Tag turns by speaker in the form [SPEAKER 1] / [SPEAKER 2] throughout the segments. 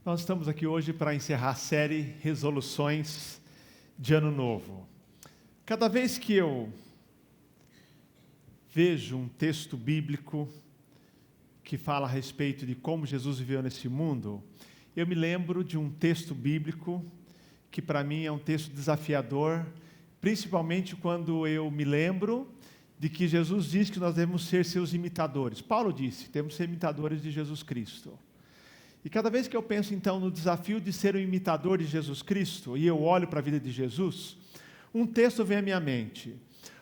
[SPEAKER 1] Nós estamos aqui hoje para encerrar a série Resoluções de Ano Novo. Cada vez que eu vejo um texto bíblico que fala a respeito de como Jesus viveu nesse mundo, eu me lembro de um texto bíblico que para mim é um texto desafiador, principalmente quando eu me lembro de que Jesus diz que nós devemos ser seus imitadores. Paulo disse que temos que ser imitadores de Jesus Cristo. E cada vez que eu penso então no desafio de ser um imitador de Jesus Cristo, e eu olho para a vida de Jesus, um texto vem à minha mente.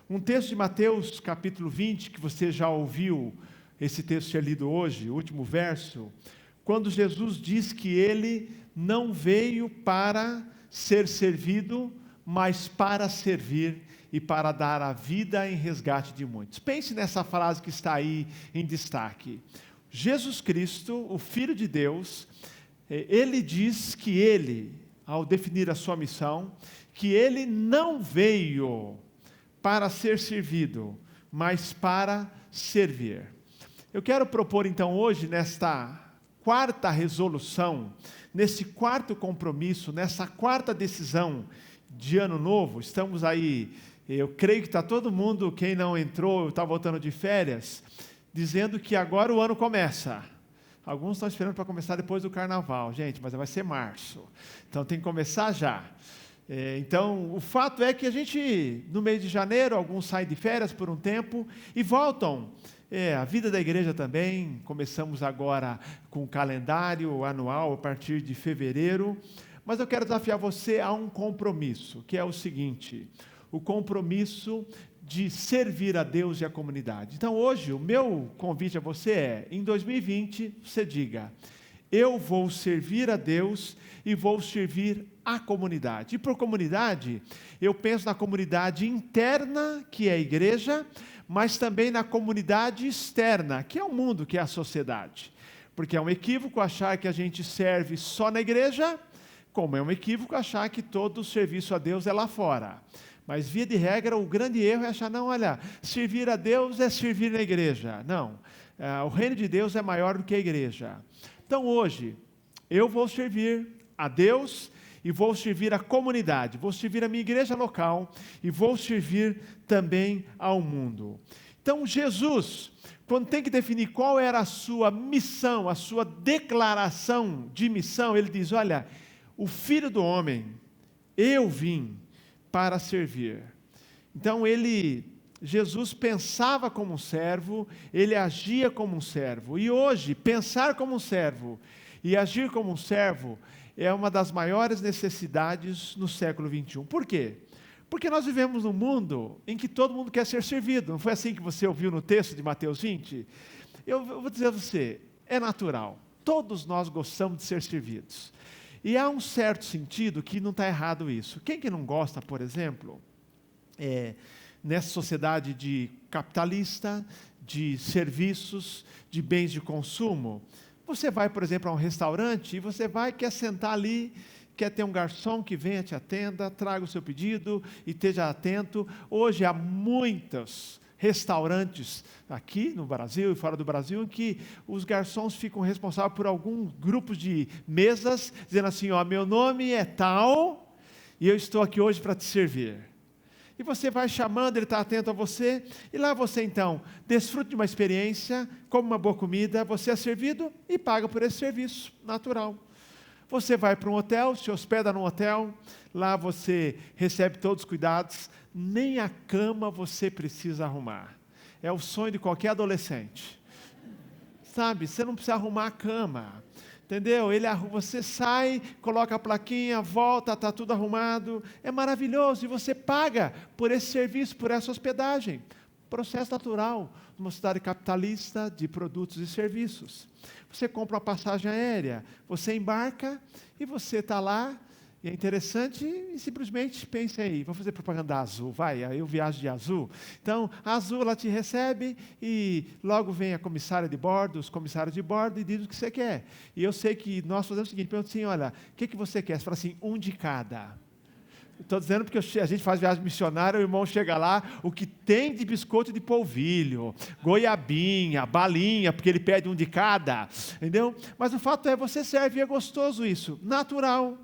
[SPEAKER 1] Um texto de Mateus capítulo 20, que você já ouviu esse texto ser lido hoje, o último verso, quando Jesus diz que ele não veio para ser servido, mas para servir e para dar a vida em resgate de muitos. Pense nessa frase que está aí em destaque. Jesus Cristo, o Filho de Deus, ele diz que ele, ao definir a sua missão, que ele não veio para ser servido, mas para servir. Eu quero propor então hoje, nesta quarta resolução, nesse quarto compromisso, nessa quarta decisão de ano novo, estamos aí, eu creio que está todo mundo, quem não entrou, está voltando de férias, dizendo que agora o ano começa. Alguns estão esperando para começar depois do carnaval, gente, mas vai ser março, então tem que começar já. Então, o fato é que a gente, no mês de janeiro, alguns saem de férias por um tempo e voltam. A vida da igreja também, começamos agora com o calendário anual a partir de fevereiro, mas eu quero desafiar você a um compromisso, que é o seguinte: o compromisso de servir a Deus e a comunidade. Então hoje o meu convite a você é, em 2020, você diga: eu vou servir a Deus e vou servir a comunidade. E por comunidade, eu penso na comunidade interna, que é a igreja, mas também na comunidade externa, que é o mundo, que é a sociedade. Porque é um equívoco achar que a gente serve só na igreja, como é um equívoco achar que todo o serviço a Deus é lá fora. Mas, via de regra, o grande erro é achar, não, olha, servir a Deus é servir na igreja. Não, o reino de Deus é maior do que a igreja. Então, hoje, eu vou servir a Deus e vou servir a comunidade, vou servir a minha igreja local e vou servir também ao mundo. Então, Jesus, quando tem que definir qual era a sua missão, a sua declaração de missão, ele diz, olha, o Filho do Homem, eu vim para servir. Então Jesus pensava como um servo, ele agia como um servo. E hoje, pensar como um servo e agir como um servo é uma das maiores necessidades no século XXI. Por quê? Porque nós vivemos num mundo em que todo mundo quer ser servido. Não foi assim que você ouviu no texto de Mateus 20? Eu vou dizer a você, é natural. Todos nós gostamos de ser servidos. E há um certo sentido que não está errado isso. Quem que não gosta, por exemplo, nessa sociedade de capitalista, de serviços, de bens de consumo, você vai, por exemplo, a um restaurante e você quer sentar ali, quer ter um garçom que venha te atenda, traga o seu pedido e esteja atento. Hoje há muitos restaurantes aqui no Brasil e fora do Brasil, em que os garçons ficam responsáveis por alguns grupos de mesas, dizendo assim, meu nome é tal, e eu estou aqui hoje para te servir. E você vai chamando, ele está atento a você, e lá você então desfruta de uma experiência, come uma boa comida, você é servido e paga por esse serviço natural. Você vai para um hotel, se hospeda num hotel, lá você recebe todos os cuidados, nem a cama você precisa arrumar. É o sonho de qualquer adolescente. Sabe, você não precisa arrumar a cama. Entendeu? Você sai, coloca a plaquinha, volta, está tudo arrumado. É maravilhoso e você paga por esse serviço, por essa hospedagem. Processo natural, numa cidade capitalista de produtos e serviços. Você compra uma passagem aérea, você embarca e você está lá, e é interessante, e simplesmente pense aí, vou fazer propaganda da Azul, eu viajo de Azul. Então, a Azul, ela te recebe e logo vem a comissária de bordo, os comissários de bordo e diz o que você quer. E eu sei que nós fazemos o seguinte, pergunta assim, olha, o que você quer? Você fala assim, um de cada. Estou dizendo porque a gente faz viagem missionária, o irmão chega lá, o que tem de biscoito de polvilho, goiabinha, balinha, porque ele pede um de cada, entendeu? Mas o fato é, você serve e é gostoso isso, natural.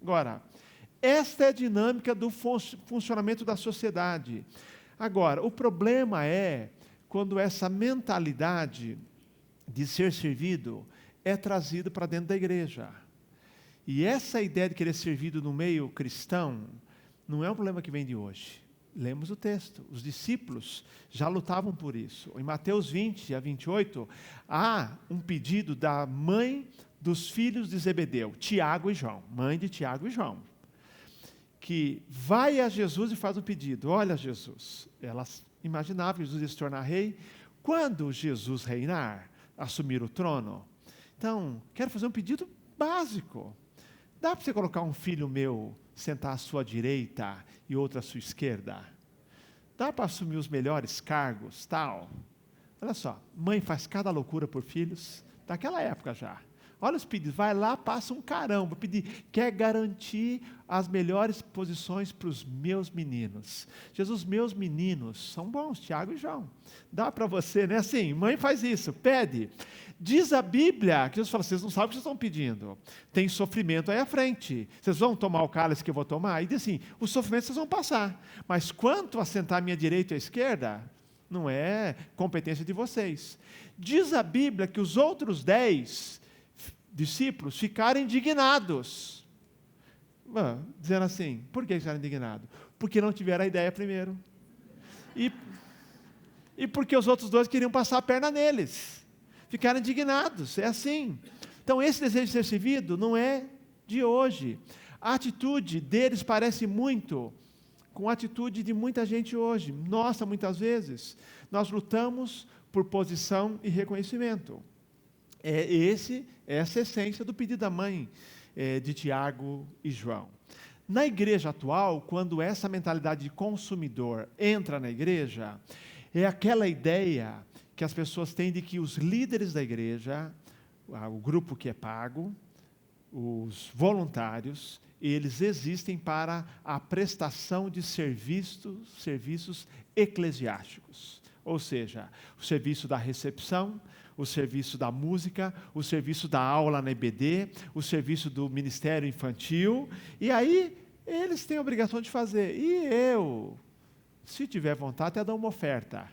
[SPEAKER 1] Agora, esta é a dinâmica do funcionamento da sociedade. Agora, o problema é quando essa mentalidade de ser servido é trazida para dentro da igreja. E essa ideia de querer servido no meio cristão não é um problema que vem de hoje. Lemos o texto, os discípulos já lutavam por isso. Em Mateus 20 a 28, há um pedido da mãe dos filhos de Zebedeu, Tiago e João, mãe de Tiago e João, que vai a Jesus e faz um pedido. Olha, Jesus, elas imaginavam que Jesus ia se tornar rei. Quando Jesus reinar, assumir o trono, então, quero fazer um pedido básico. Dá para você colocar um filho meu sentar à sua direita e outro à sua esquerda? Dá para assumir os melhores cargos, tal? Olha só, mãe faz cada loucura por filhos, daquela época já. Olha os pedidos, vai lá, passa um caramba, pedir, quer garantir as melhores posições para os meus meninos. Jesus, meus meninos são bons, Tiago e João. Dá para você, né? Assim, mãe faz isso, pede. Diz a Bíblia, que Jesus fala, vocês não sabem o que vocês estão pedindo. Tem sofrimento aí à frente. Vocês vão tomar o cálice que eu vou tomar? E diz assim, o sofrimento vocês vão passar. Mas quanto a sentar à minha direita e à esquerda, não é competência de vocês. Diz a Bíblia que os outros 10 discípulos ficaram indignados. Dizendo assim, por que ficaram indignados? Porque não tiveram a ideia primeiro. E porque os outros 2 queriam passar a perna neles. Ficaram indignados, é assim. Então esse desejo de ser servido não é de hoje. A atitude deles parece muito com a atitude de muita gente hoje. Nossa, muitas vezes, nós lutamos por posição e reconhecimento. Essa é a essência do pedido da mãe de Tiago e João. Na igreja atual, quando essa mentalidade de consumidor entra na igreja, é aquela ideia que as pessoas têm de que os líderes da igreja, o grupo que é pago, os voluntários, eles existem para a prestação de serviços eclesiásticos. Ou seja, o serviço da recepção, o serviço da música, o serviço da aula na EBD, o serviço do ministério infantil, e aí eles têm a obrigação de fazer. E eu, se tiver vontade, até dou uma oferta.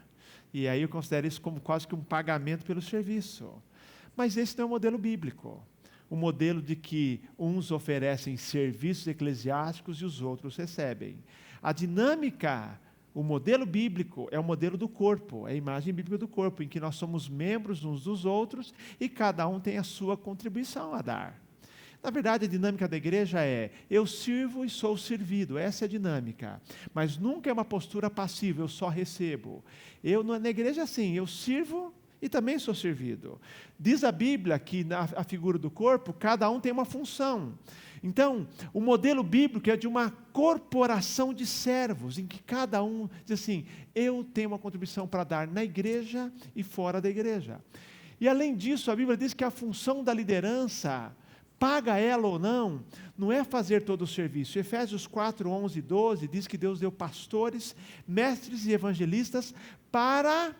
[SPEAKER 1] E aí eu considero isso como quase que um pagamento pelo serviço. Mas esse não é o modelo bíblico. O modelo de que uns oferecem serviços eclesiásticos e os outros recebem. A dinâmica, o modelo bíblico é o modelo do corpo, é a imagem bíblica do corpo, em que nós somos membros uns dos outros e cada um tem a sua contribuição a dar. Na verdade, a dinâmica da igreja é, eu sirvo e sou servido, essa é a dinâmica. Mas nunca é uma postura passiva, eu só recebo. Na igreja é assim, eu sirvo e também sou servido. Diz a Bíblia que na figura do corpo, cada um tem uma função. Então, o modelo bíblico é de uma corporação de servos, em que cada um diz assim, eu tenho uma contribuição para dar na igreja e fora da igreja. E além disso, a Bíblia diz que a função da liderança, paga ela ou não é fazer todo o serviço. Efésios 4, 11 e 12 diz que Deus deu pastores, mestres e evangelistas para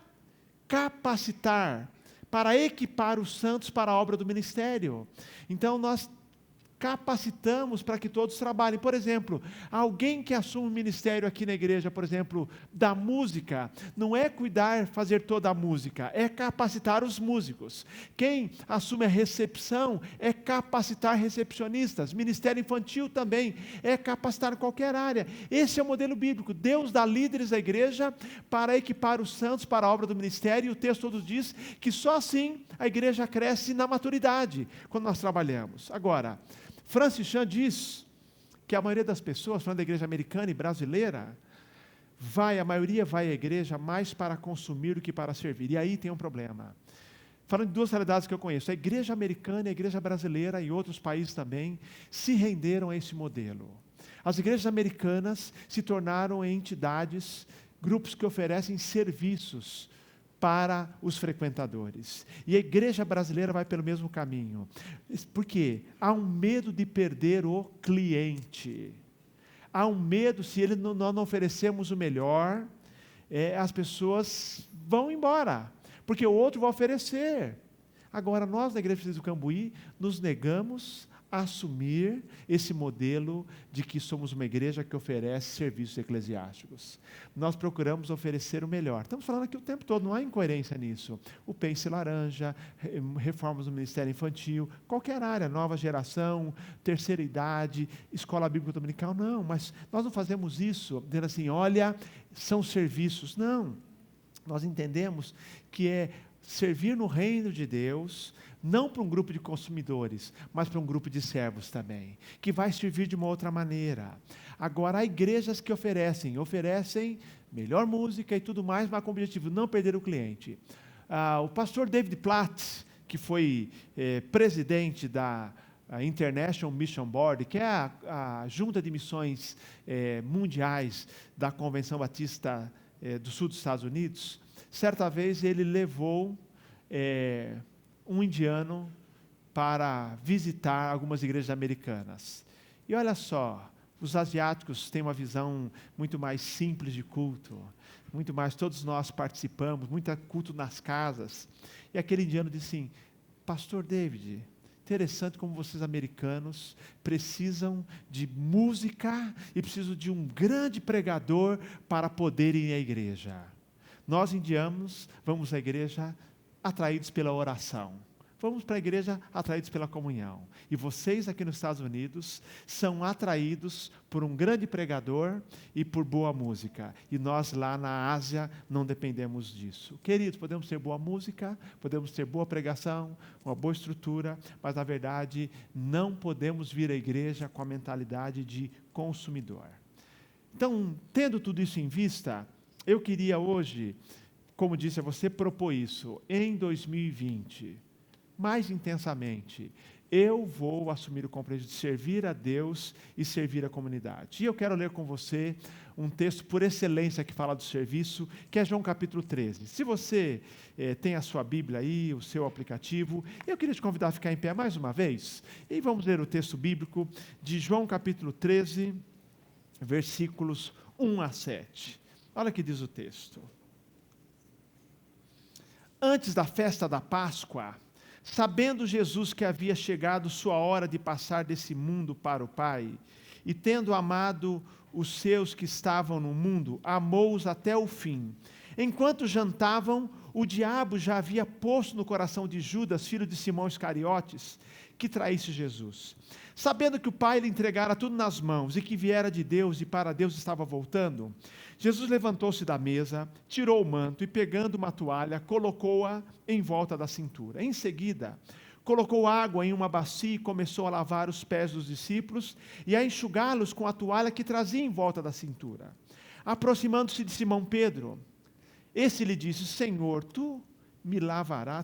[SPEAKER 1] capacitar, para equipar os santos para a obra do ministério. Então nós capacitamos para que todos trabalhem. Por exemplo, alguém que assume um ministério aqui na igreja, por exemplo, da música, não é fazer toda a música, é capacitar os músicos. Quem assume a recepção é capacitar recepcionistas. Ministério infantil também é capacitar em qualquer área. Esse é o modelo bíblico. Deus dá líderes à igreja para equipar os santos para a obra do ministério, e o texto todo diz que só assim a igreja cresce na maturidade, quando nós trabalhamos. Agora, Francis Chan diz que a maioria das pessoas, falando da igreja americana e brasileira, a maioria vai à igreja mais para consumir do que para servir. E aí tem um problema. Falando de 2 realidades que eu conheço, a igreja americana e a igreja brasileira, e outros países também, se renderam a esse modelo. As igrejas americanas se tornaram entidades, grupos que oferecem serviços para os frequentadores. E a igreja brasileira vai pelo mesmo caminho. Por quê? Há um medo de perder o cliente. Há um medo, se nós não oferecemos o melhor, as pessoas vão embora, porque o outro vai oferecer. Agora, nós da Igreja do Cambuí nos negamos a assumir esse modelo de que somos uma igreja que oferece serviços eclesiásticos. Nós procuramos oferecer o melhor. Estamos falando aqui o tempo todo, não há incoerência nisso. O Pense Laranja, reformas no Ministério Infantil, qualquer área, nova geração, terceira idade, escola bíblica dominical, não, mas nós não fazemos isso, dizendo assim, olha, são serviços. Não, nós entendemos que é servir no reino de Deus, não para um grupo de consumidores, mas para um grupo de servos também, que vai servir de uma outra maneira. Agora, há igrejas que oferecem melhor música e tudo mais, mas com o objetivo de não perder o cliente. O pastor David Platt, que foi presidente da International Mission Board, que é a junta de missões mundiais da Convenção Batista do Sul dos Estados Unidos, certa vez ele levou um indiano para visitar algumas igrejas americanas. E olha só, os asiáticos têm uma visão muito mais simples de culto, muito mais, todos nós participamos, muito culto nas casas. E aquele indiano disse assim, pastor David, interessante como vocês americanos precisam de música e precisam de um grande pregador para poderem ir à igreja. Nós indianos vamos à igreja atraídos pela oração. Vamos para a igreja atraídos pela comunhão. E vocês aqui nos Estados Unidos são atraídos por um grande pregador e por boa música. E nós lá na Ásia não dependemos disso. Queridos, podemos ter boa música, podemos ter boa pregação, uma boa estrutura, mas na verdade não podemos vir à igreja com a mentalidade de consumidor. Então, tendo tudo isso em vista, eu queria hoje, como disse a você, propor isso. Em 2020, mais intensamente, eu vou assumir o compromisso de servir a Deus e servir a comunidade. E eu quero ler com você um texto por excelência que fala do serviço, que é João capítulo 13. Se você tem a sua Bíblia aí, o seu aplicativo, eu queria te convidar a ficar em pé mais uma vez, e vamos ler o texto bíblico de João capítulo 13, versículos 1 a 7. Olha o que diz o texto. Antes da festa da Páscoa, sabendo Jesus que havia chegado sua hora de passar desse mundo para o Pai, e tendo amado os seus que estavam no mundo, amou-os até o fim. Enquanto jantavam, o diabo já havia posto no coração de Judas, filho de Simão Iscariotes, que traísse Jesus. Sabendo que o Pai lhe entregara tudo nas mãos e que viera de Deus e para Deus estava voltando, Jesus levantou-se da mesa, tirou o manto e, pegando uma toalha, colocou-a em volta da cintura. Em seguida, colocou água em uma bacia e começou a lavar os pés dos discípulos e a enxugá-los com a toalha que trazia em volta da cintura. Aproximando-se de Simão Pedro, esse lhe disse, Senhor, tu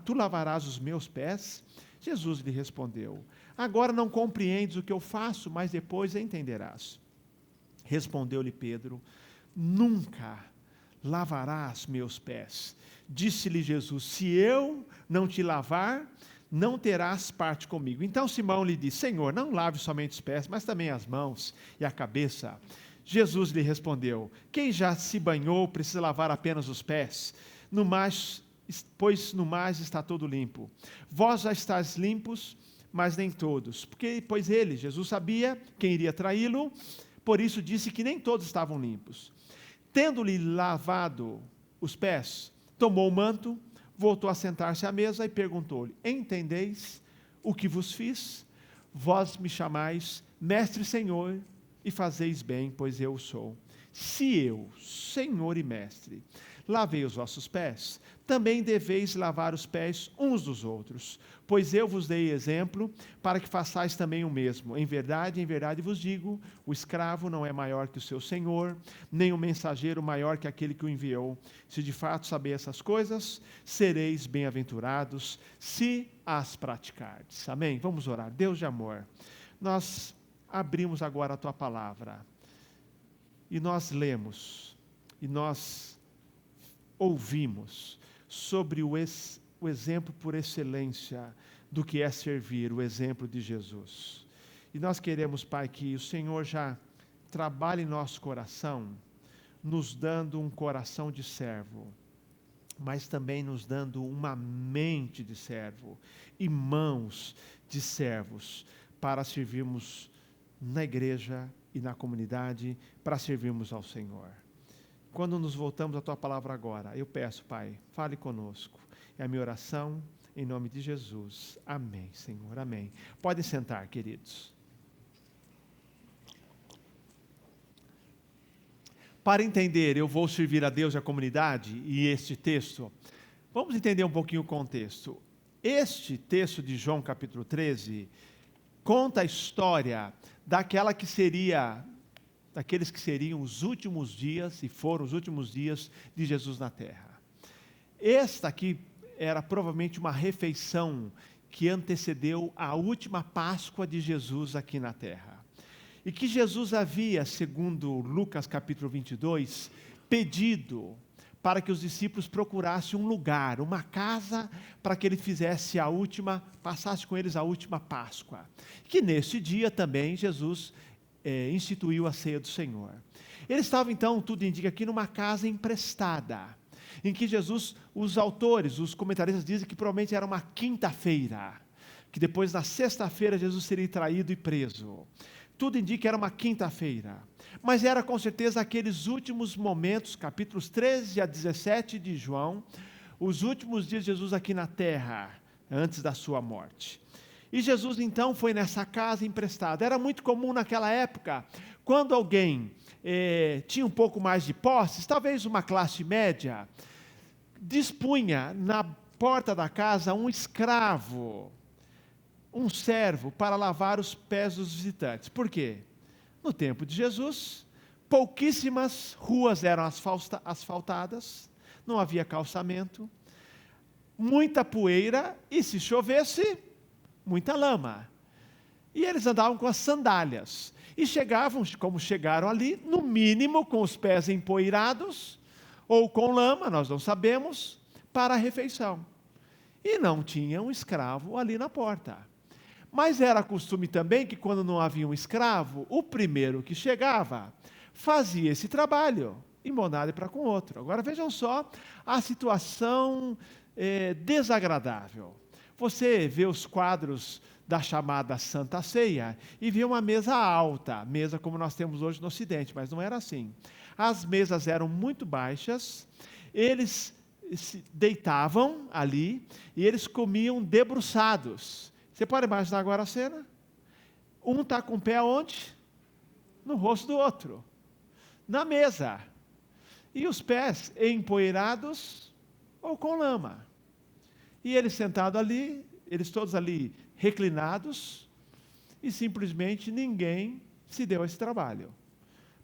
[SPEAKER 1] lavarás os meus pés? Jesus lhe respondeu, agora não compreendes o que eu faço, mas depois entenderás. Respondeu-lhe Pedro, nunca lavarás meus pés. Disse-lhe Jesus, se eu não te lavar, não terás parte comigo. Então Simão lhe disse, Senhor, não lave somente os pés, mas também as mãos e a cabeça. Jesus lhe respondeu, quem já se banhou precisa lavar apenas os pés, pois no mais está todo limpo. Vós já estáis limpos, mas nem todos. Pois ele, Jesus, sabia quem iria traí-lo, por isso disse que nem todos estavam limpos. Tendo-lhe lavado os pés, tomou o manto, voltou a sentar-se à mesa e perguntou-lhe, entendeis o que vos fiz? Vós me chamais mestre e Senhor, e fazeis bem, pois eu o sou. Se eu, Senhor e mestre, lavei os vossos pés, também deveis lavar os pés uns dos outros, pois eu vos dei exemplo, para que façais também o mesmo. Em verdade vos digo, o escravo não é maior que o seu senhor, nem o mensageiro maior que aquele que o enviou. Se de fato sabeis essas coisas, sereis bem-aventurados, se as praticardes. Amém? Vamos orar. Deus de amor, nós abrimos agora a Tua Palavra, e nós lemos, e nós ouvimos sobre o exemplo por excelência do que é servir, o exemplo de Jesus. E nós queremos, Pai, que o Senhor já trabalhe em nosso coração, nos dando um coração de servo, mas também nos dando uma mente de servo e mãos de servos para servirmos na igreja e na comunidade, para servirmos ao Senhor. Quando nos voltamos à Tua palavra agora, eu peço, Pai, fale conosco. É a minha oração, em nome de Jesus. Amém, Senhor, amém. Podem sentar, queridos. Para entender, eu vou servir a Deus e a comunidade, e este texto, vamos entender um pouquinho o contexto. Este texto de João capítulo 13, conta a história daqueles que seriam os últimos dias, e foram os últimos dias de Jesus na terra. Esta aqui era provavelmente uma refeição que antecedeu a última Páscoa de Jesus aqui na terra. E que Jesus havia, segundo Lucas capítulo 22, pedido para que os discípulos procurassem um lugar, uma casa, para que ele passasse com eles a última Páscoa. Que nesse dia também Jesus instituiu a ceia do Senhor. Ele estava então, tudo indica aqui, numa casa emprestada, em que Jesus, os autores, os comentaristas dizem que provavelmente era uma quinta-feira, que depois na sexta-feira Jesus seria traído e preso. Tudo indica que era uma quinta-feira, mas era com certeza aqueles últimos momentos, capítulos 13 a 17 de João, os últimos dias de Jesus aqui na terra, antes da sua morte. E Jesus então foi nessa casa emprestada. Era muito comum naquela época, quando alguém tinha um pouco mais de posses, talvez uma classe média, dispunha na porta da casa um escravo, um servo para lavar os pés dos visitantes. Por quê? No tempo de Jesus, pouquíssimas ruas eram asfaltadas, não havia calçamento, muita poeira e, se chovesse, muita lama. E eles andavam com as sandálias. E chegavam, como chegaram ali, no mínimo com os pés empoeirados, ou com lama, nós não sabemos, para a refeição. E não tinha um escravo ali na porta. Mas era costume também que, quando não havia um escravo, o primeiro que chegava fazia esse trabalho, embonado para com o outro. Agora vejam só a situação desagradável. Você vê os quadros da chamada Santa Ceia e vê uma mesa alta, mesa como nós temos hoje no Ocidente, mas não era assim. As mesas eram muito baixas, eles se deitavam ali e eles comiam debruçados. Você pode imaginar agora a cena? Um está com o pé aonde? No rosto do outro, na mesa. E os pés empoeirados ou com lama. E ele sentado ali, eles todos ali reclinados, e simplesmente ninguém se deu a esse trabalho.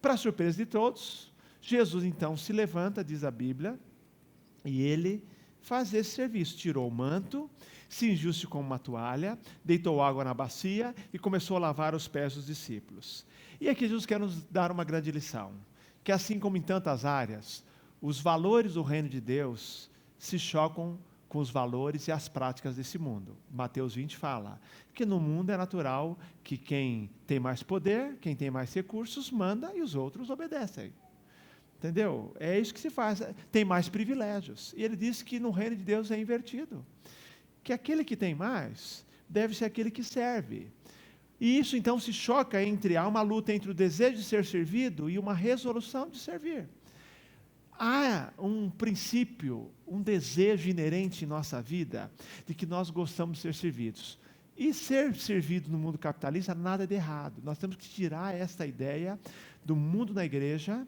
[SPEAKER 1] Para surpresa de todos, Jesus então se levanta, diz a Bíblia, e ele faz esse serviço. Tirou o manto, cingiu-se com uma toalha, deitou água na bacia e começou a lavar os pés dos discípulos. E aqui Jesus quer nos dar uma grande lição, que assim como em tantas áreas, os valores do reino de Deus se chocam com os valores e as práticas desse mundo. Mateus 20 fala que no mundo é natural que quem tem mais poder, quem tem mais recursos, manda e os outros obedecem. Entendeu? É isso que se faz. Tem mais privilégios. E ele diz que no reino de Deus é invertido. Que aquele que tem mais deve ser aquele que serve. E isso então se choca há uma luta entre o desejo de ser servido e uma resolução de servir. Há um princípio, um desejo inerente em nossa vida de que nós gostamos de ser servidos. E ser servido no mundo capitalista, nada de errado. Nós temos que tirar esta ideia do mundo da igreja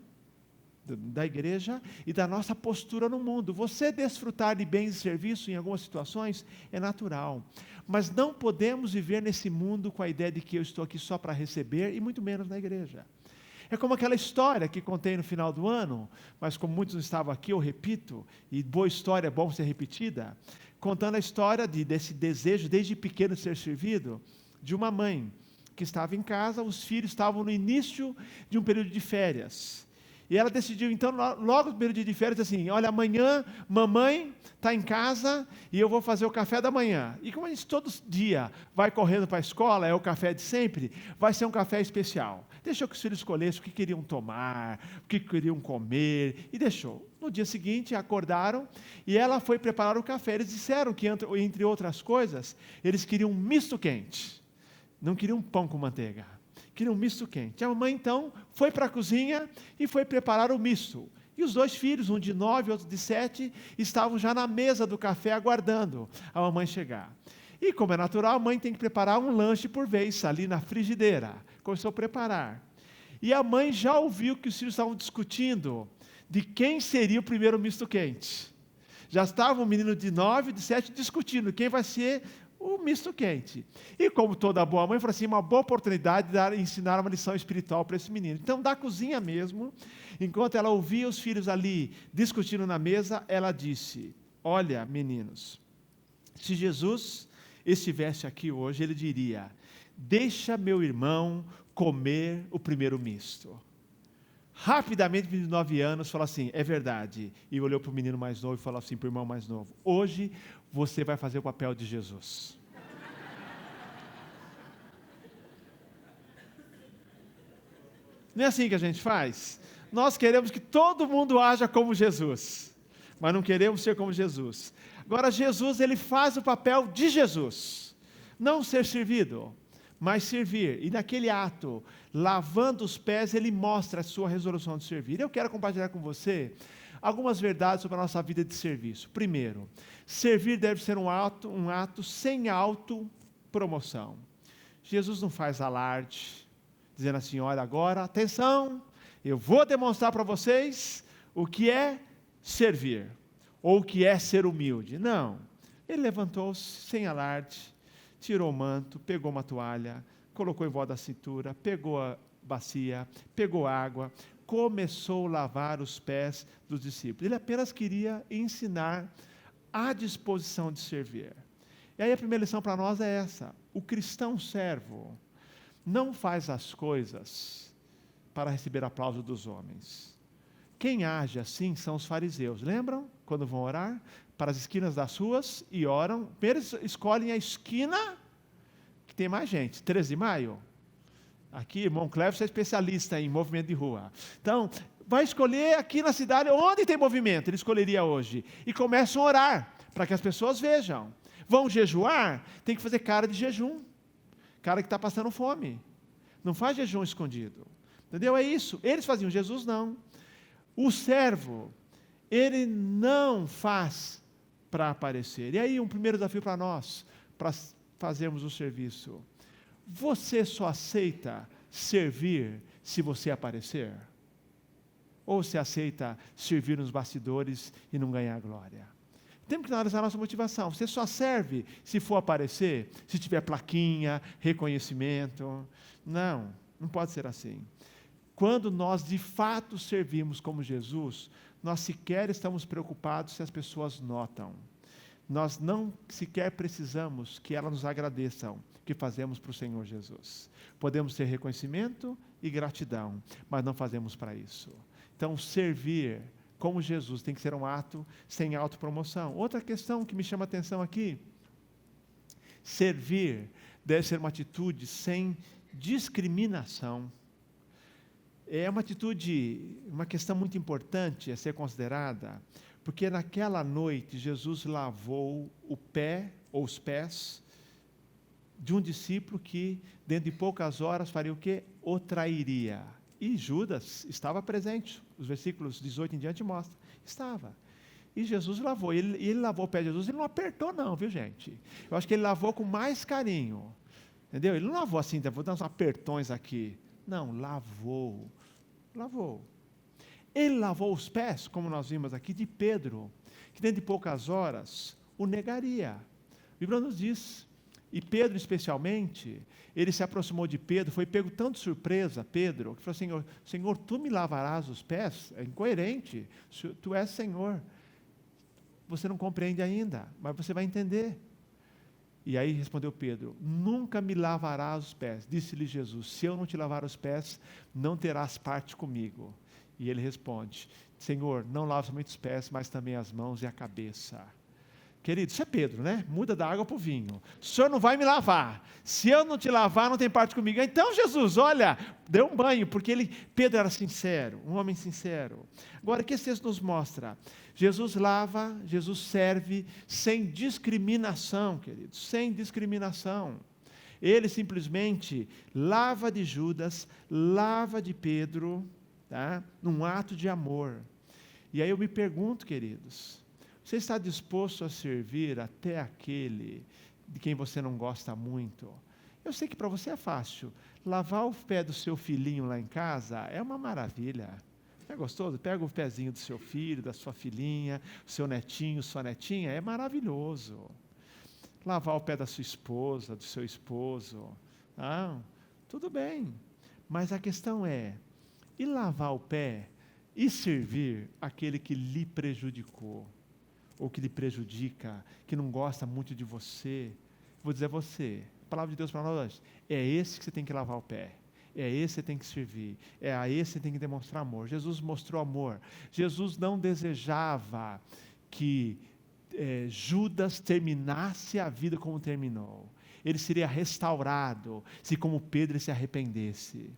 [SPEAKER 1] e da nossa postura no mundo. Você desfrutar de bens e serviços em algumas situações é natural. Mas não podemos viver nesse mundo com a ideia de que eu estou aqui só para receber, e muito menos na igreja. É como aquela história que contei no final do ano, mas como muitos não estavam aqui, eu repito, e boa história é bom ser repetida, contando a história desse desejo, desde pequeno, de ser servido, de uma mãe que estava em casa, os filhos estavam no início de um período de férias, E ela decidiu, então, logo no primeiro dia de férias, assim, olha, amanhã, mamãe está em casa e eu vou fazer o café da manhã. E como a gente todo dia vai correndo para a escola, é o café de sempre, vai ser um café especial. Deixou que os filhos escolhessem o que queriam tomar, o que queriam comer, e deixou. No dia seguinte, acordaram e ela foi preparar o café. Eles disseram que, entre outras coisas, eles queriam um misto quente. Não queriam pão com manteiga. Queriam um misto quente. A mamãe, então, foi para a cozinha e foi preparar o misto. E os dois filhos, um de 9 e outro de 7, estavam já na mesa do café aguardando a mamãe chegar. E, como é natural, a mãe tem que preparar um lanche por vez, ali na frigideira. Começou a preparar. E a mãe já ouviu que os filhos estavam discutindo de quem seria o primeiro misto quente. Já estava um menino de 9 e de 7 discutindo quem vai ser o misto quente. E como toda boa mãe, falou assim, uma boa oportunidade de ensinar uma lição espiritual para esse menino. Então, da cozinha mesmo, enquanto ela ouvia os filhos ali discutindo na mesa, ela disse, olha, meninos, se Jesus estivesse aqui hoje, ele diria, deixa meu irmão comer o primeiro misto. Rapidamente, o menino de 9 anos falou assim, é verdade. E olhou para o menino mais novo e falou assim para o irmão mais novo, hoje você vai fazer o papel de Jesus. Não é assim que a gente faz? Nós queremos que todo mundo haja como Jesus, mas não queremos ser como Jesus. Agora, Jesus, ele faz o papel de Jesus. Não ser servido, mas servir. E naquele ato, lavando os pés, ele mostra a sua resolução de servir. Eu quero compartilhar com você algumas verdades sobre a nossa vida de serviço. Primeiro, servir deve ser um ato sem autopromoção. Jesus não faz alarde, dizendo assim, olha agora, atenção, eu vou demonstrar para vocês o que é servir, ou o que é ser humilde. Não, ele levantou-se sem alarde, tirou o manto, pegou uma toalha, colocou em volta da cintura, pegou a bacia, pegou água, começou a lavar os pés dos discípulos. Ele apenas queria ensinar a disposição de servir. E aí a primeira lição para nós é essa: o cristão servo não faz as coisas para receber aplauso dos homens. Quem age assim são os fariseus. Lembram? Quando vão orar? Para as esquinas das ruas e oram. Primeiro escolhem a esquina que tem mais gente. 13 de maio. Aqui, irmão Cleves é especialista em movimento de rua. Então, vai escolher aqui na cidade onde tem movimento. Ele escolheria hoje. E começam a orar, para que as pessoas vejam. Vão jejuar? Tem que fazer cara de jejum. Cara que está passando fome. Não faz jejum escondido. Entendeu? É isso. Eles faziam, Jesus não. O servo, ele não faz para aparecer. E aí, um primeiro desafio para nós, para fazermos o serviço. Você só aceita servir se você aparecer? Ou você aceita servir nos bastidores e não ganhar glória? Temos que analisar a nossa motivação. Você só serve se for aparecer, se tiver plaquinha, reconhecimento. Não, não pode ser assim. Quando nós de fato servimos como Jesus, nós sequer estamos preocupados se as pessoas notam. Nós não sequer precisamos que elas nos agradeçam o que fazemos para o Senhor Jesus. Podemos ter reconhecimento e gratidão, mas não fazemos para isso. Então, servir como Jesus tem que ser um ato sem autopromoção. Outra questão que me chama a atenção aqui: servir deve ser uma atitude sem discriminação. É uma atitude, uma questão muito importante a ser considerada, porque naquela noite Jesus lavou o pé, ou os pés, de um discípulo que, dentro de poucas horas, faria o quê? O trairia. E Judas estava presente, os versículos 18 em diante mostram, estava. E Jesus lavou, e ele lavou o pé de Jesus, ele não apertou não, viu gente? Eu acho que ele lavou com mais carinho, entendeu? Ele não lavou assim, vou dar uns apertões aqui. Não, lavou. Ele lavou os pés, como nós vimos aqui, de Pedro, que dentro de poucas horas o negaria. A Bíblia nos diz, e Pedro especialmente, ele se aproximou de Pedro, foi pego tão de surpresa, Pedro, que falou: Senhor, tu me lavarás os pés? É incoerente, tu és Senhor. Você não compreende ainda, mas você vai entender. E aí respondeu Pedro: nunca me lavarás os pés. Disse-lhe Jesus: se eu não te lavar os pés, não terás parte comigo. E ele responde: Senhor, não lava somente os pés, mas também as mãos e a cabeça. Querido, isso é Pedro, né? Muda da água para o vinho. O Senhor não vai me lavar. Se eu não te lavar, não tem parte comigo. Então, Jesus, olha, deu um banho, porque Pedro era sincero, um homem sincero. Agora, o que esse texto nos mostra? Jesus lava, Jesus serve sem discriminação, queridos, sem discriminação. Ele simplesmente lava de Judas, lava de Pedro, tá? Num ato de amor. E aí eu me pergunto, queridos, você está disposto a servir até aquele de quem você não gosta muito? Eu sei que para você é fácil. Lavar o pé do seu filhinho lá em casa é uma maravilha. É gostoso? Pega o pezinho do seu filho, da sua filhinha, seu netinho, sua netinha, é maravilhoso. Lavar o pé da sua esposa, do seu esposo, tudo bem. Mas a questão é, e lavar o pé e servir aquele que lhe prejudicou? Ou que lhe prejudica, que não gosta muito de você? Vou dizer a você, a palavra de Deus para nós, é esse que você tem que lavar o pé, é esse que você tem que servir, é a esse que você tem que demonstrar amor. Jesus mostrou amor. Jesus não desejava que Judas terminasse a vida como terminou. Ele seria restaurado se, como Pedro, se arrependesse.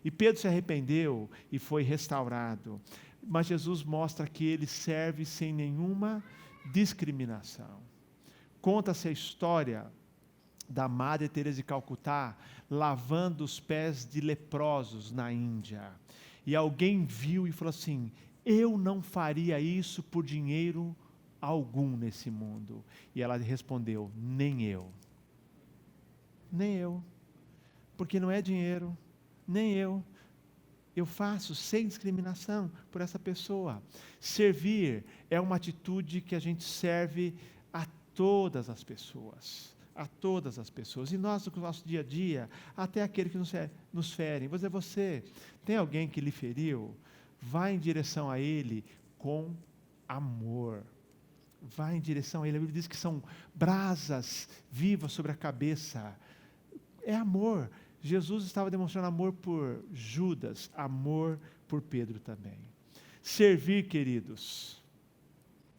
[SPEAKER 1] E Pedro se arrependeu e foi restaurado. Mas Jesus mostra que ele serve sem nenhuma discriminação. Conta-se a história da Madre Teresa de Calcutá lavando os pés de leprosos na Índia. E alguém viu e falou assim: eu não faria isso por dinheiro algum nesse mundo. E ela respondeu: nem eu. Nem eu. Porque não é dinheiro, nem eu. Eu faço sem discriminação por essa pessoa. Servir é uma atitude que a gente serve a todas as pessoas. A todas as pessoas. E nós, no nosso dia a dia, até aquele que nos ferem. Vou dizer, você tem alguém que lhe feriu? Vá em direção a ele com amor. Vá em direção a ele. A Bíblia diz que são brasas vivas sobre a cabeça. É amor. Jesus estava demonstrando amor por Judas, amor por Pedro também. Servir, queridos,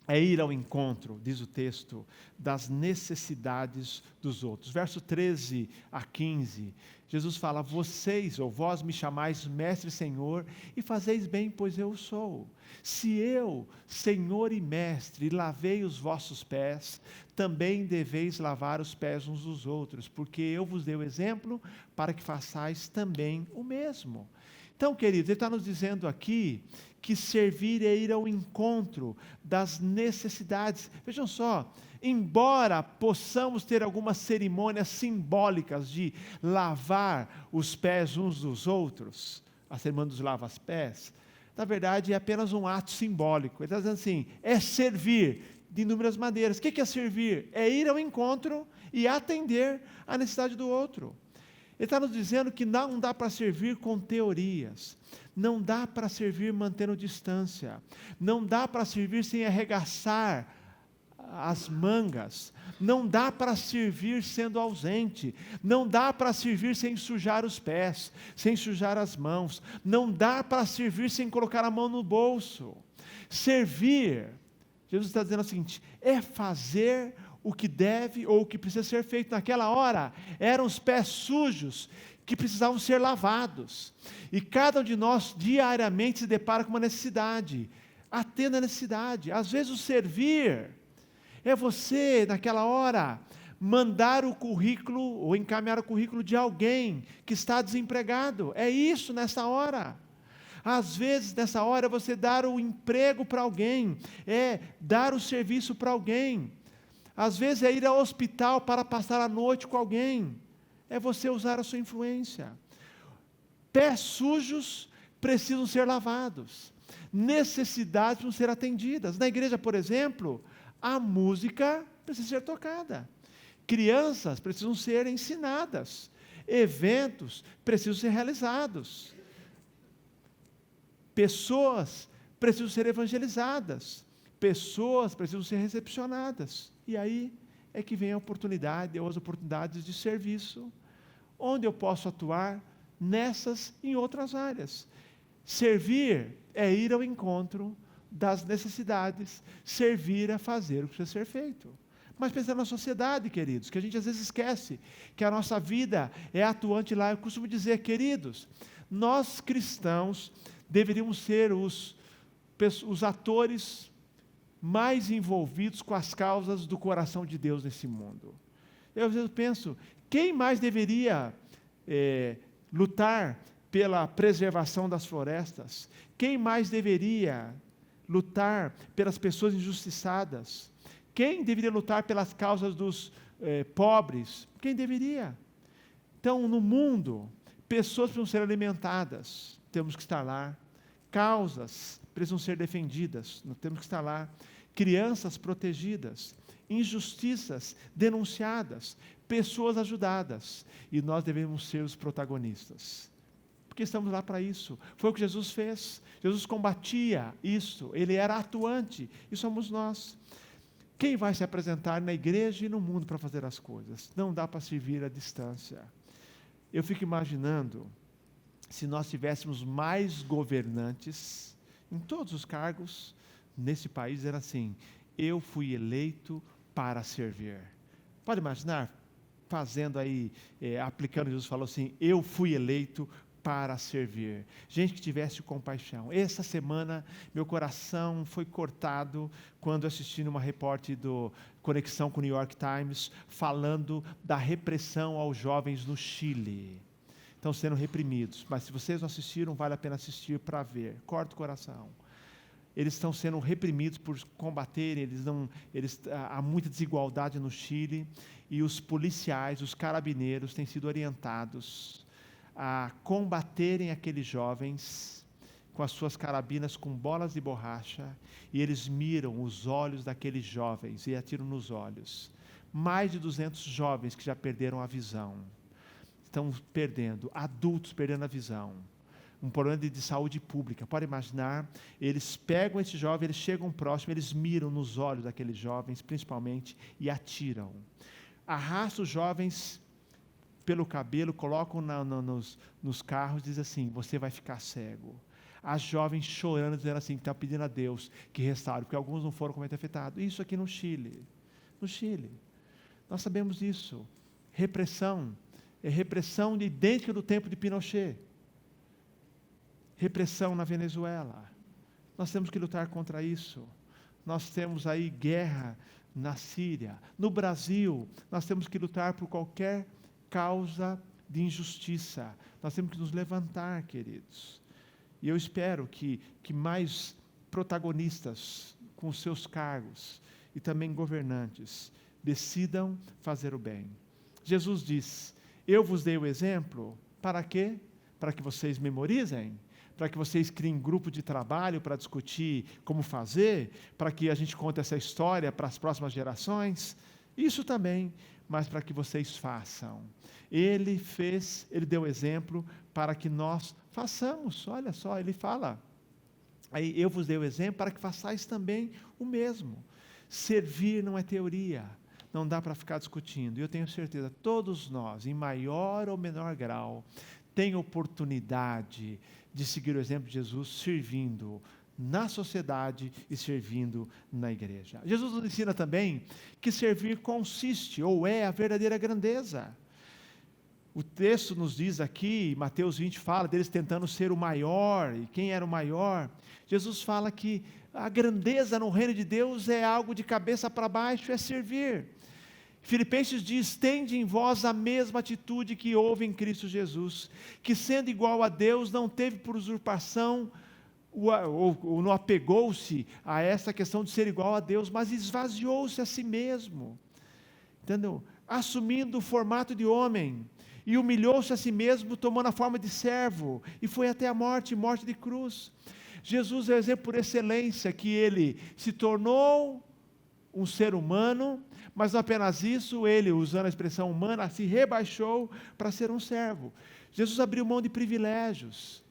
[SPEAKER 1] é ir ao encontro, diz o texto, das necessidades dos outros. Verso 13 a 15, Jesus fala: vocês, ou vós me chamais mestre e Senhor, e fazeis bem, pois eu sou. Se eu, Senhor e mestre, lavei os vossos pés, também deveis lavar os pés uns dos outros, porque eu vos dei o exemplo para que façais também o mesmo. Então, queridos, ele está nos dizendo aqui que servir é ir ao encontro das necessidades. Vejam só, embora possamos ter algumas cerimônias simbólicas de lavar os pés uns dos outros, a cerimônia dos lava-pés, na verdade é apenas um ato simbólico. Ele está dizendo assim, é servir de inúmeras maneiras. O que é servir? É ir ao encontro e atender a necessidade do outro. Ele está nos dizendo que não dá para servir com teorias, não dá para servir mantendo distância, não dá para servir sem arregaçar as mangas, não dá para servir sendo ausente, não dá para servir sem sujar os pés, sem sujar as mãos, não dá para servir sem colocar a mão no bolso. Servir, Jesus está dizendo o seguinte, é fazer o que deve ou o que precisa ser feito. Naquela hora, eram os pés sujos que precisavam ser lavados. E cada um de nós diariamente se depara com uma necessidade. Atenda a necessidade. Às vezes o servir é você, naquela hora, mandar o currículo ou encaminhar o currículo de alguém que está desempregado. É isso nessa hora. Às vezes, nessa hora, você dar o emprego para alguém, é dar o serviço para alguém. Às vezes é ir ao hospital para passar a noite com alguém. É você usar a sua influência. Pés sujos precisam ser lavados. Necessidades precisam ser atendidas. Na igreja, por exemplo, a música precisa ser tocada. Crianças precisam ser ensinadas. Eventos precisam ser realizados. Pessoas precisam ser evangelizadas. Pessoas precisam ser recepcionadas. E aí é que vem a oportunidade, ou as oportunidades de serviço, onde eu posso atuar nessas e em outras áreas. Servir é ir ao encontro das necessidades, servir é fazer o que precisa ser feito. Mas pensando na sociedade, queridos, que a gente às vezes esquece que a nossa vida é atuante lá. Eu costumo dizer, queridos, nós cristãos deveríamos ser os atores mais envolvidos com as causas do coração de Deus nesse mundo. Eu às vezes penso, quem mais deveria lutar pela preservação das florestas? Quem mais deveria lutar pelas pessoas injustiçadas? Quem deveria lutar pelas causas dos pobres? Quem deveria? Então, no mundo, pessoas precisam ser alimentadas, temos que estar lá. Causas precisam ser defendidas, nós temos que estar lá. Crianças protegidas, injustiças denunciadas, pessoas ajudadas, e nós devemos ser os protagonistas, porque estamos lá para isso. Foi o que Jesus fez. Jesus combatia isso, ele era atuante, e somos nós. Quem vai se apresentar na igreja e no mundo para fazer as coisas? Não dá para servir à distância. Eu fico imaginando, se nós tivéssemos mais governantes, em todos os cargos, nesse país era assim, eu fui eleito para servir. Pode imaginar, fazendo aí, aplicando, Jesus falou assim, eu fui eleito para servir. Gente que tivesse compaixão. Essa semana, meu coração foi cortado quando assisti numa repórter do Conexão com o New York Times, falando da repressão aos jovens no Chile. Estão sendo reprimidos, mas se vocês não assistiram, vale a pena assistir para ver. Corta o coração. Eles estão sendo reprimidos por combaterem, há muita desigualdade no Chile, e os policiais, os carabineiros, têm sido orientados a combaterem aqueles jovens com as suas carabinas com bolas de borracha, e eles miram os olhos daqueles jovens e atiram nos olhos. Mais de 200 jovens que já perderam a visão, estão perdendo, adultos perdendo a visão. Um problema de saúde pública. Pode imaginar, eles pegam esse jovem, eles chegam próximo, eles miram nos olhos daqueles jovens, principalmente, e atiram. Arrastam os jovens pelo cabelo, colocam nos carros, diz assim, você vai ficar cego. As jovens chorando, dizendo assim, estão pedindo a Deus que restaure, porque alguns não foram completamente afetados. Isso aqui no Chile. No Chile. Nós sabemos isso. Repressão. É repressão idêntica do tempo de Pinochet. Repressão na Venezuela. Nós temos que lutar contra isso. Nós temos aí guerra na Síria. No Brasil, nós temos que lutar por qualquer causa de injustiça. Nós temos que nos levantar, queridos. E eu espero que mais protagonistas com os seus cargos e também governantes decidam fazer o bem. Jesus diz, eu vos dei o exemplo, para quê? Para que vocês memorizem, para que vocês criem grupo de trabalho para discutir como fazer, para que a gente conte essa história para as próximas gerações, isso também, mas para que vocês façam. Ele deu exemplo para que nós façamos, olha só, ele fala, aí eu vos dei o exemplo para que façais também o mesmo. Servir não é teoria, não dá para ficar discutindo, e eu tenho certeza, todos nós, em maior ou menor grau, têm oportunidade de seguir o exemplo de Jesus, servindo na sociedade e servindo na igreja. Jesus nos ensina também que servir consiste, ou é a verdadeira grandeza. O texto nos diz aqui, Mateus 20 fala deles tentando ser o maior, e quem era o maior? Jesus fala que a grandeza no reino de Deus é algo de cabeça para baixo, é servir. Filipenses diz, tende em vós a mesma atitude que houve em Cristo Jesus, que sendo igual a Deus, não teve por usurpação, ou não apegou-se a essa questão de ser igual a Deus, mas esvaziou-se a si mesmo, entendeu? Assumindo o formato de homem, e humilhou-se a si mesmo, tomando a forma de servo, e foi até a morte de cruz. Jesus é o exemplo por excelência, que ele se tornou um ser humano, mas não apenas isso, ele, usando a expressão humana, se rebaixou para ser um servo. Jesus abriu mão de privilégios,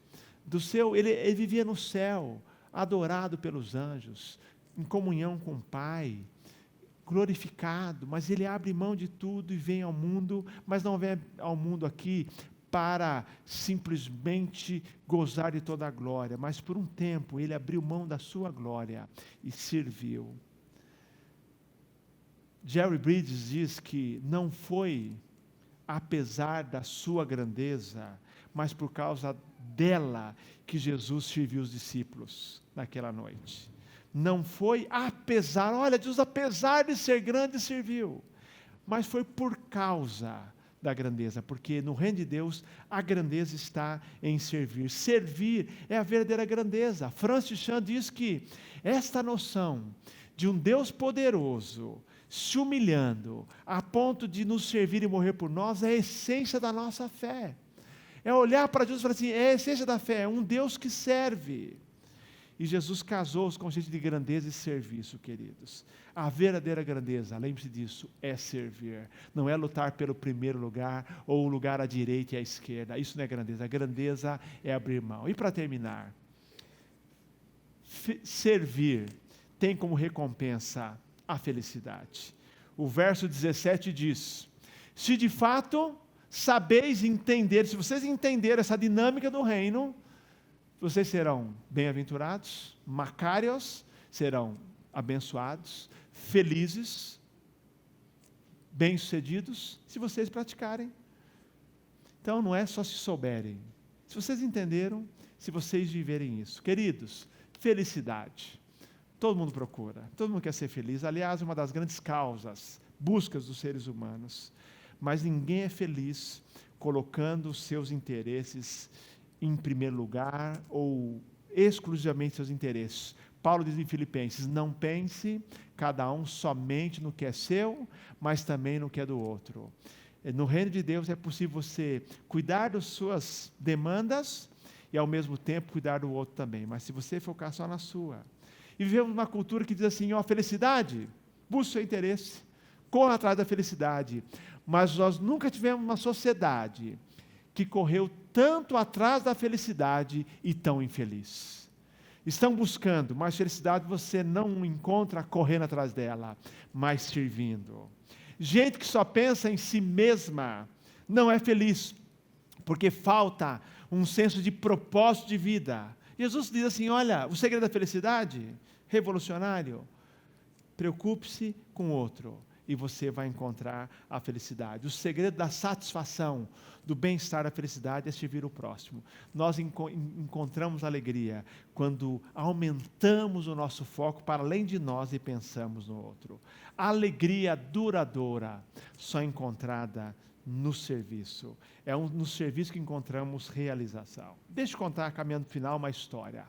[SPEAKER 1] ele vivia no céu, adorado pelos anjos, em comunhão com o Pai, glorificado, mas ele abre mão de tudo e vem ao mundo, mas não vem ao mundo aqui para simplesmente gozar de toda a glória, mas por um tempo ele abriu mão da sua glória e serviu. Jerry Bridges diz que não foi apesar da sua grandeza, mas por causa dela que Jesus serviu os discípulos naquela noite. Não foi apesar, olha, Jesus apesar de ser grande serviu, mas foi por causa da grandeza, porque no reino de Deus a grandeza está em servir. Servir é a verdadeira grandeza. Francis Chan diz que esta noção de um Deus poderoso se humilhando a ponto de nos servir e morrer por nós é a essência da nossa fé. É olhar para Jesus e falar assim, é a essência da fé, é um Deus que serve. E Jesus casou os conceitos de grandeza e serviço, queridos. A verdadeira grandeza, lembre-se disso, é servir. Não é lutar pelo primeiro lugar ou o lugar à direita e à esquerda. Isso não é grandeza. A grandeza é abrir mão. E para terminar, servir tem como recompensa a felicidade. O verso 17 diz, se de fato sabeis entender, se vocês entenderem essa dinâmica do reino, vocês serão bem-aventurados, macários, serão abençoados, felizes, bem-sucedidos, se vocês praticarem. Então não é só se souberem, se vocês entenderam, se vocês viverem isso. Queridos, felicidade. Todo mundo procura, todo mundo quer ser feliz. Aliás, uma das grandes causas, buscas dos seres humanos. Mas ninguém é feliz colocando os seus interesses em primeiro lugar ou exclusivamente seus interesses. Paulo diz em Filipenses, não pense cada um somente no que é seu, mas também no que é do outro. No reino de Deus é possível você cuidar das suas demandas e ao mesmo tempo cuidar do outro também, mas se você focar só na sua. E vivemos uma cultura que diz assim, ó, felicidade, busque o seu interesse, corra atrás da felicidade, mas nós nunca tivemos uma sociedade que correu tanto atrás da felicidade e tão infeliz. Estão buscando, mas felicidade você não encontra correndo atrás dela, mas servindo. Gente que só pensa em si mesma não é feliz, porque falta um senso de propósito de vida. Jesus diz assim, olha, o segredo da felicidade, revolucionário, preocupe-se com o outro e você vai encontrar a felicidade. O segredo da satisfação, do bem-estar, da felicidade é servir o próximo. Nós encontramos alegria quando aumentamos o nosso foco para além de nós e pensamos no outro. A alegria duradoura só é encontrada no serviço. É no serviço que encontramos realização. Deixa eu contar, caminhando para o final, uma história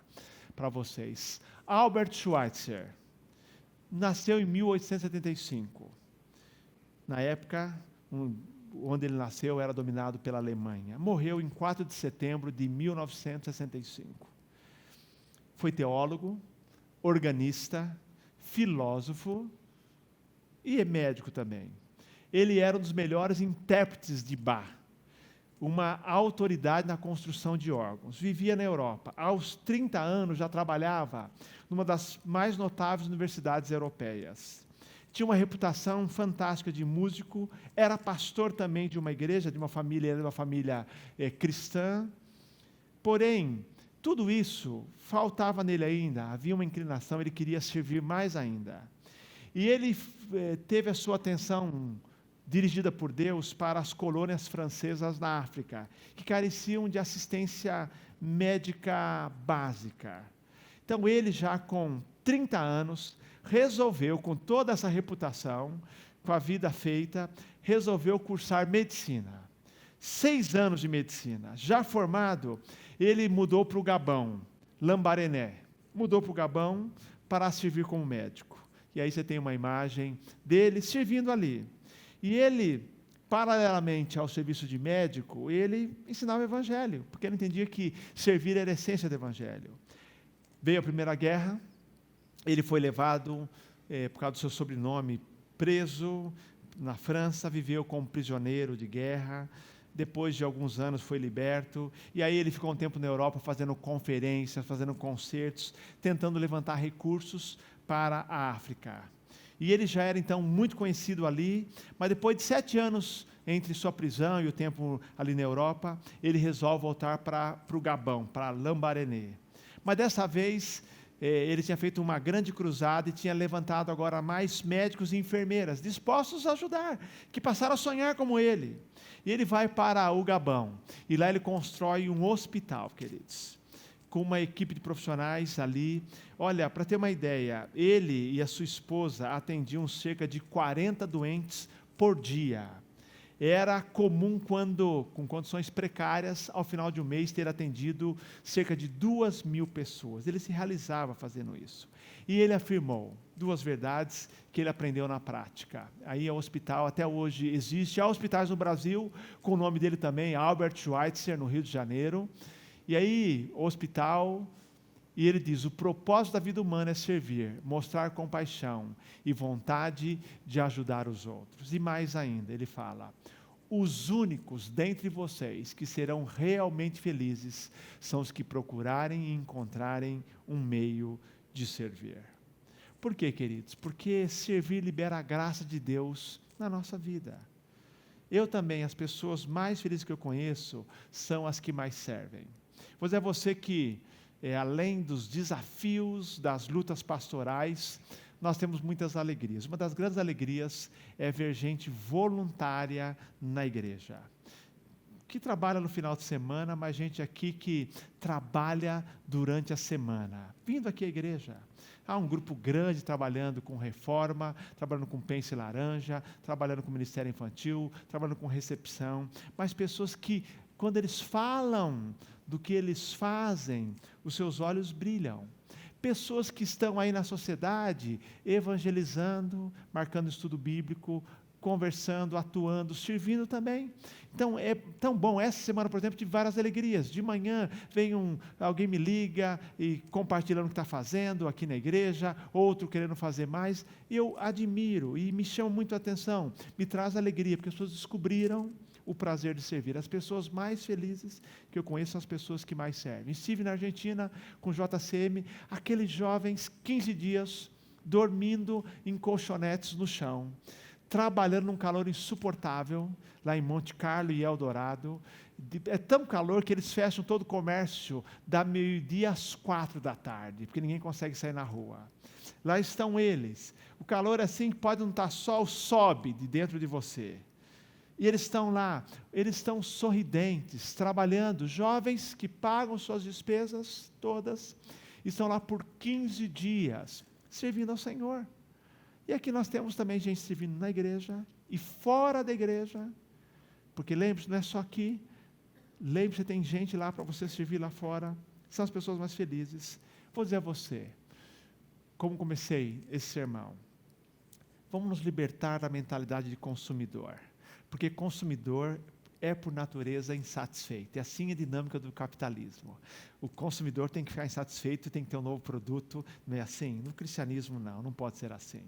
[SPEAKER 1] para vocês. Albert Schweitzer nasceu em 1875. Na época, onde ele nasceu, era dominado pela Alemanha. Morreu em 4 de setembro de 1965. Foi teólogo, organista, filósofo e médico também. Ele era um dos melhores intérpretes de Bach, uma autoridade na construção de órgãos. Vivia na Europa. Aos 30 anos já trabalhava numa das mais notáveis universidades europeias. Tinha uma reputação fantástica de músico, era pastor também de uma igreja, de uma família cristã. Porém, tudo isso faltava nele ainda, havia uma inclinação, ele queria servir mais ainda. E ele teve a sua atenção dirigida por Deus para as colônias francesas na África, que careciam de assistência médica básica. Então ele já com 30 anos, resolveu, com toda essa reputação, com a vida feita, resolveu cursar medicina. 6 anos de medicina. Já formado, ele mudou para o Gabão, Lambaréné. Mudou para o Gabão para servir como médico. E aí você tem uma imagem dele servindo ali. E ele, paralelamente ao serviço de médico, ele ensinava o evangelho, porque ele entendia que servir era a essência do evangelho. Veio a Primeira Guerra, ele foi levado, por causa do seu sobrenome, preso na França, viveu como prisioneiro de guerra, depois de alguns anos foi liberto, e aí ele ficou um tempo na Europa fazendo conferências, fazendo concertos, tentando levantar recursos para a África. E ele já era então muito conhecido ali, mas depois de 7 anos entre sua prisão e o tempo ali na Europa, ele resolve voltar para o Gabão, para Lambaréné. Mas dessa vez, ele tinha feito uma grande cruzada e tinha levantado agora mais médicos e enfermeiras, dispostos a ajudar, que passaram a sonhar como ele. E ele vai para o Gabão, e lá ele constrói um hospital, queridos, com uma equipe de profissionais ali. Olha, para ter uma ideia, ele e a sua esposa atendiam cerca de 40 doentes por dia. Era comum, com condições precárias, ao final de um mês, ter atendido cerca de 2.000 pessoas. Ele se realizava fazendo isso. E ele afirmou 2 verdades que ele aprendeu na prática. Aí o hospital até hoje existe. Há hospitais no Brasil, com o nome dele também, Albert Schweitzer, no Rio de Janeiro. E aí, o hospital, e ele diz, o propósito da vida humana é servir, mostrar compaixão e vontade de ajudar os outros. E mais ainda, ele fala, os únicos dentre vocês que serão realmente felizes são os que procurarem e encontrarem um meio de servir. Por quê, queridos? Porque servir libera a graça de Deus na nossa vida. Eu também, as pessoas mais felizes que eu conheço são as que mais servem. Pois é você que, além dos desafios, das lutas pastorais, nós temos muitas alegrias. Uma das grandes alegrias é ver gente voluntária na igreja, que trabalha no final de semana, mas gente aqui que trabalha durante a semana, vindo aqui à igreja. Há um grupo grande trabalhando com reforma, trabalhando com pence laranja, trabalhando com ministério infantil, trabalhando com recepção, mas pessoas que, quando eles falam do que eles fazem, os seus olhos brilham. Pessoas que estão aí na sociedade, evangelizando, marcando estudo bíblico, conversando, atuando, servindo também. Então, é tão bom. Essa semana, por exemplo, tive várias alegrias. De manhã, alguém me liga e compartilhando o que está fazendo aqui na igreja, outro querendo fazer mais. E eu admiro e me chama muito a atenção. Me traz alegria, porque as pessoas descobriram o prazer de servir. As pessoas mais felizes que eu conheço são as pessoas que mais servem. Estive na Argentina com o JCM, aqueles jovens, 15 dias, dormindo em colchonetes no chão, trabalhando num calor insuportável, lá em Monte Carlo e Eldorado. É tão calor que eles fecham todo o comércio da meio-dia às 4 da tarde, porque ninguém consegue sair na rua. Lá estão eles. O calor é assim que pode não estar sol, sobe de dentro de você. E eles estão lá, eles estão sorridentes, trabalhando, jovens que pagam suas despesas todas, estão lá por 15 dias, servindo ao Senhor. E aqui nós temos também gente servindo na igreja e fora da igreja, porque lembre-se, não é só aqui, lembre-se, tem gente lá para você servir lá fora, são as pessoas mais felizes. Vou dizer a você, como comecei esse sermão, vamos nos libertar da mentalidade de consumidor, porque consumidor é por natureza insatisfeito, e assim é a dinâmica do capitalismo. O consumidor tem que ficar insatisfeito, tem que ter um novo produto, não é assim? No cristianismo não pode ser assim.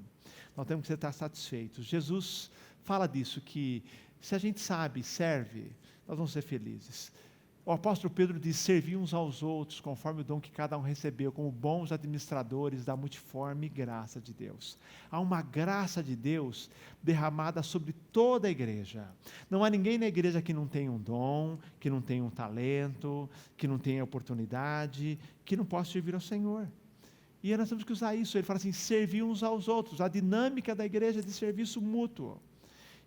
[SPEAKER 1] Nós temos que estar satisfeitos. Jesus fala disso, que se a gente sabe, serve, nós vamos ser felizes. O apóstolo Pedro diz, servir uns aos outros, conforme o dom que cada um recebeu, como bons administradores da multiforme graça de Deus. Há uma graça de Deus derramada sobre toda a igreja. Não há ninguém na igreja que não tenha um dom, que não tenha um talento, que não tenha oportunidade, que não possa servir ao Senhor. E nós temos que usar isso. Ele fala assim, servir uns aos outros. A dinâmica da igreja é de serviço mútuo.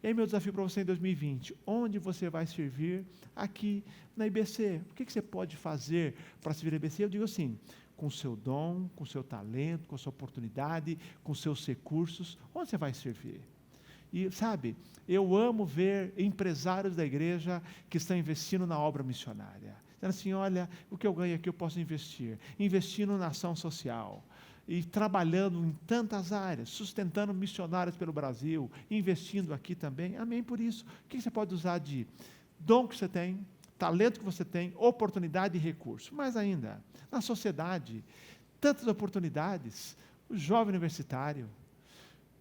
[SPEAKER 1] E aí meu desafio para você em 2020, onde você vai servir aqui na IBC? O que você pode fazer para servir a IBC? Eu digo assim, com o seu dom, com o seu talento, com a sua oportunidade, com os seus recursos, onde você vai servir? E sabe, eu amo ver empresários da igreja que estão investindo na obra missionária. Dizendo assim, olha, o que eu ganho aqui eu posso investir. Investindo na ação social. E trabalhando em tantas áreas, sustentando missionários pelo Brasil, investindo aqui também. Amém por isso. O que você pode usar de dom que você tem, talento que você tem, oportunidade e recurso? Mais ainda, na sociedade, tantas oportunidades. O jovem universitário,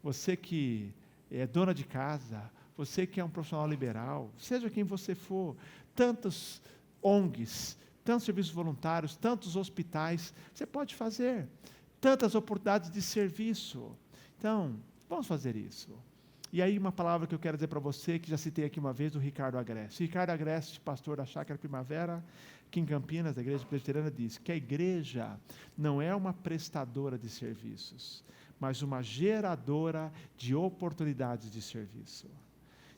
[SPEAKER 1] você que é dona de casa, você que é um profissional liberal, seja quem você for, tantos ONGs, tantos serviços voluntários, tantos hospitais, você pode fazer. Tantas oportunidades de serviço. Então, vamos fazer isso. E aí uma palavra que eu quero dizer para você, que já citei aqui uma vez, do Ricardo Agreste. Ricardo Agreste, pastor da Chácara Primavera, aqui em Campinas, da Igreja Presbiteriana, diz que a igreja não é uma prestadora de serviços, mas uma geradora de oportunidades de serviço.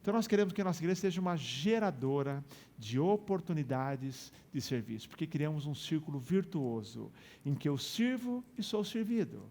[SPEAKER 1] Então nós queremos que a nossa igreja seja uma geradora de oportunidades de serviço, porque criamos um círculo virtuoso, em que eu sirvo e sou servido.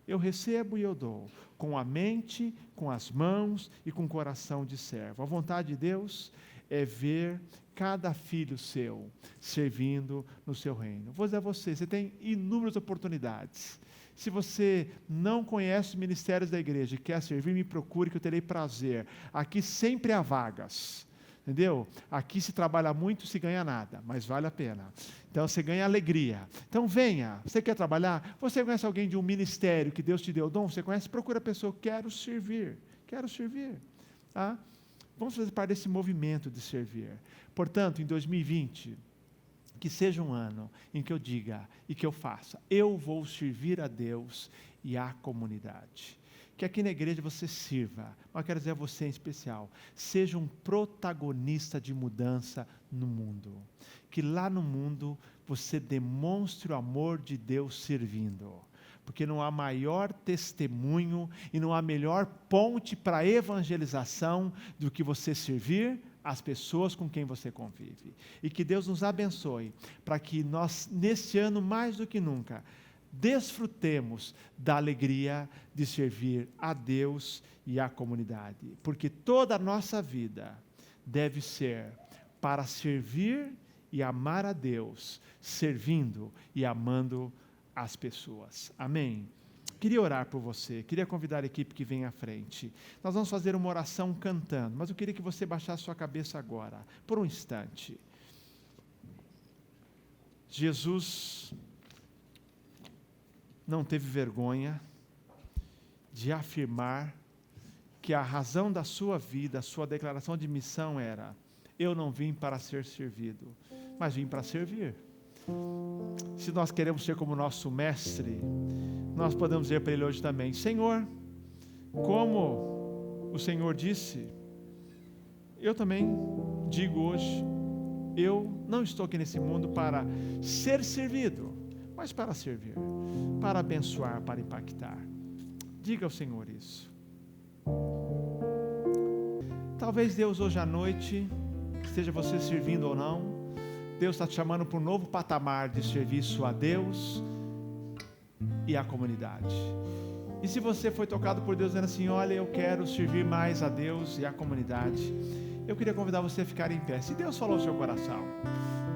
[SPEAKER 1] Eu recebo e eu dou, com a mente, com as mãos e com o coração de servo. A vontade de Deus é ver cada filho seu servindo no seu reino. Vou dizer a você tem inúmeras oportunidades. Se você não conhece os ministérios da igreja e quer servir, me procure que eu terei prazer. Aqui sempre há vagas, entendeu? Aqui se trabalha muito, se ganha nada, mas vale a pena. Então você ganha alegria. Então venha, você quer trabalhar? Você conhece alguém de um ministério que Deus te deu dom? Você conhece? Procura a pessoa, quero servir. Tá? Vamos fazer parte desse movimento de servir. Portanto, em 2020... que seja um ano em que eu diga e que eu faça, eu vou servir a Deus e à comunidade. Que aqui na igreja você sirva, mas eu quero dizer a você em especial, seja um protagonista de mudança no mundo. Que lá no mundo você demonstre o amor de Deus servindo. Porque não há maior testemunho e não há melhor ponte para a evangelização do que você servir as pessoas com quem você convive. E que Deus nos abençoe, para que nós, neste ano, mais do que nunca, desfrutemos da alegria de servir a Deus e à comunidade. Porque toda a nossa vida deve ser para servir e amar a Deus, servindo e amando as pessoas. Amém? Queria orar por você, queria convidar a equipe que vem à frente. Nós vamos fazer uma oração cantando, mas eu queria que você baixasse sua cabeça agora, por um instante. Jesus não teve vergonha de afirmar que a razão da sua vida, a sua declaração de missão era: eu não vim para ser servido, mas vim para servir. Se nós queremos ser como nosso mestre, nós podemos dizer para ele hoje também: Senhor, como o Senhor disse, eu também digo hoje, eu não estou aqui nesse mundo para ser servido, mas para servir, para abençoar, para impactar. Diga ao Senhor isso. Talvez Deus hoje à noite, esteja você servindo ou não, Deus está te chamando para um novo patamar de serviço a Deus e à comunidade. E se você foi tocado por Deus dizendo assim: olha, eu quero servir mais a Deus e à comunidade, eu queria convidar você a ficar em pé. Se Deus falou no seu coração,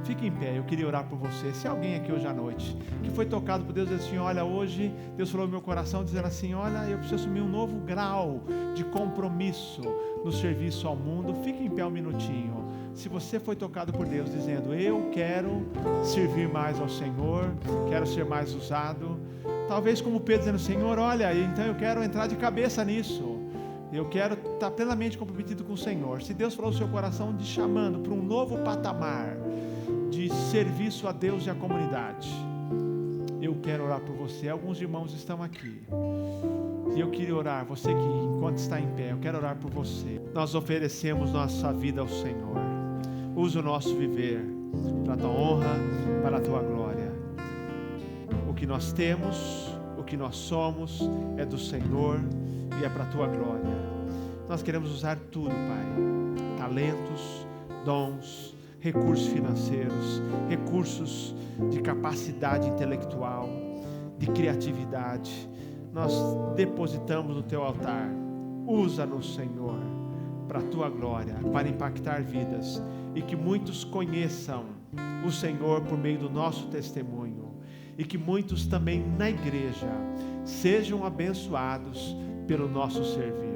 [SPEAKER 1] fique em pé, eu queria orar por você. Se alguém aqui hoje à noite, que foi tocado por Deus dizendo assim: olha, hoje Deus falou no meu coração, dizendo assim: olha, eu preciso assumir um novo grau de compromisso no serviço ao mundo, fique em pé um minutinho. Se você foi tocado por Deus dizendo: eu quero servir mais ao Senhor, quero ser mais usado, talvez como Pedro dizendo: Senhor, olha, então eu quero entrar de cabeça nisso, eu quero estar plenamente comprometido com o Senhor. Se Deus falou no seu coração de chamando para um novo patamar de serviço a Deus e à comunidade, eu quero orar por você. Alguns irmãos estão aqui e eu queria orar, você que enquanto está em pé, eu quero orar por você. Nós oferecemos nossa vida ao Senhor. Usa o nosso viver para a tua honra, para a tua glória. O que nós temos, o que nós somos é do Senhor e é para a tua glória. Nós queremos usar tudo, Pai: talentos, dons, recursos financeiros, recursos de capacidade intelectual, de criatividade. Nós depositamos no teu altar. Usa-nos, Senhor, para a tua glória, para impactar vidas, e que muitos conheçam o Senhor por meio do nosso testemunho, e que muitos também na igreja sejam abençoados pelo nosso servir.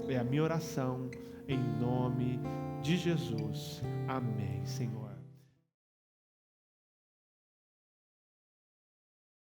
[SPEAKER 1] É a minha oração em nome de Jesus. Amém, Senhor.